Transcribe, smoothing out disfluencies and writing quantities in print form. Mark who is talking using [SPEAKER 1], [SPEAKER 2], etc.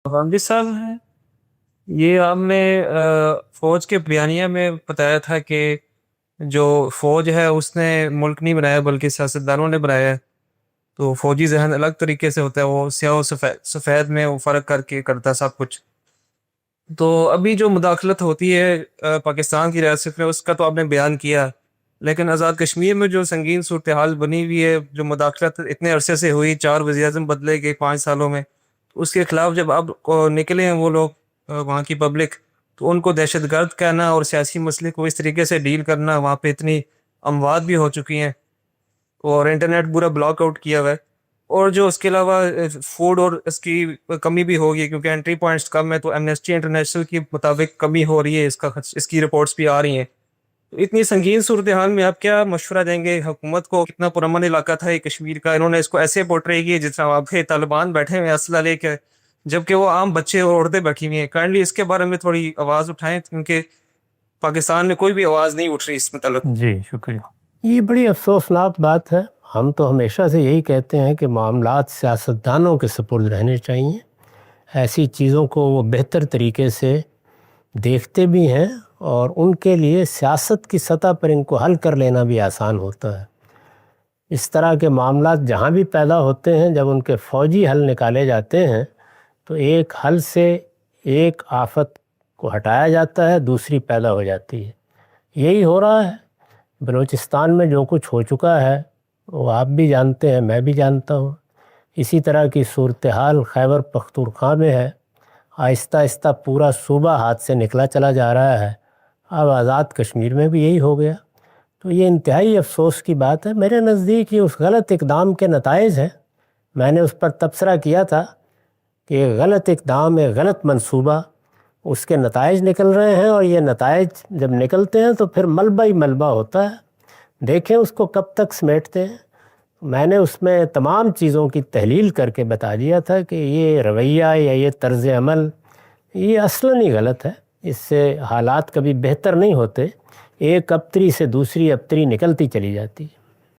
[SPEAKER 1] غامدی صاحب ہیں، یہ آپ نے فوج کے بیانیہ میں بتایا تھا کہ جو فوج ہے اس نے ملک نہیں بنایا بلکہ سیاستدانوں نے بنایا ہے۔ تو فوجی ذہن الگ طریقے سے ہوتا ہے، وہ سیاہ و سفید میں وہ فرق کر کے کرتا ہے سب کچھ۔ تو ابھی جو مداخلت ہوتی ہے پاکستان کی ریاست میں، اس کا تو آپ نے بیان کیا، لیکن آزاد کشمیر میں جو سنگین صورتحال بنی ہوئی ہے، جو مداخلت اتنے عرصے سے ہوئی، 4 وزیر اعظم بدلے گئے 5 سالوں میں، اس کے خلاف جب اب نکلے ہیں وہ لوگ، وہاں کی پبلک، تو ان کو دہشت گرد کہنا اور سیاسی مسئلے کو اس طریقے سے ڈیل کرنا، وہاں پہ اتنی اموات بھی ہو چکی ہیں اور انٹرنیٹ پورا بلاک آؤٹ کیا ہوا ہے، اور جو اس کے علاوہ فوڈ اور اس کی کمی بھی ہوگی کیونکہ انٹری پوائنٹس کم ہے، تو ایمنسٹی انٹرنیشنل کی مطابق کمی ہو رہی ہے، اس کی رپورٹس بھی آ رہی ہیں۔ تو اتنی سنگین صورتحال میں آپ کیا مشورہ دیں گے حکومت کو؟ کتنا پرامن علاقہ تھا یہ کشمیر کا، انہوں نے اس کو ایسے پورٹرے کیا جس طرح وہاں پہ طالبان بیٹھے ہوئے اسلحہ لے کے، جبکہ وہ عام بچے اور عورتیں بیٹھی ہوئی ہیں۔ کائنڈلی اس کے بارے میں تھوڑی آواز اٹھائیں، کیونکہ پاکستان میں کوئی بھی آواز نہیں اٹھ رہی اس متعلق۔
[SPEAKER 2] جی شکریہ۔ یہ بڑی افسوسناک بات ہے۔ ہم تو ہمیشہ سے یہی کہتے ہیں کہ معاملات سیاستدانوں کے سپرد رہنے چاہیے، ایسی چیزوں کو وہ بہتر طریقے سے دیکھتے بھی ہیں اور ان کے لیے سیاست کی سطح پر ان کو حل کر لینا بھی آسان ہوتا ہے۔ اس طرح کے معاملات جہاں بھی پیدا ہوتے ہیں، جب ان کے فوجی حل نکالے جاتے ہیں تو ایک حل سے ایک آفت کو ہٹایا جاتا ہے، دوسری پیدا ہو جاتی ہے۔ یہی ہو رہا ہے بلوچستان میں، جو کچھ ہو چکا ہے وہ آپ بھی جانتے ہیں، میں بھی جانتا ہوں۔ اسی طرح کی صورتحال خیبر پختونخوا میں ہے۔ آہستہ آہستہ پورا صوبہ ہاتھ سے نکلا چلا جا رہا ہے۔ اب آزاد کشمیر میں بھی یہی ہو گیا۔ تو یہ انتہائی افسوس کی بات ہے۔ میرے نزدیک یہ اس غلط اقدام کے نتائج ہیں۔ میں نے اس پر تبصرہ کیا تھا کہ یہ غلط اقدام، ایک غلط منصوبہ، اس کے نتائج نکل رہے ہیں، اور یہ نتائج جب نکلتے ہیں تو پھر ملبہ ہی ملبہ ہوتا ہے۔ دیکھیں اس کو کب تک سمیٹتے ہیں۔ میں نے اس میں تمام چیزوں کی تحلیل کر کے بتا دیا تھا کہ یہ رویہ یا یہ طرز عمل یہ اصلاً ہی غلط ہے۔ اس سے حالات کبھی بہتر نہیں ہوتے، ایک ابتری سے دوسری ابتری نکلتی چلی جاتی ہے۔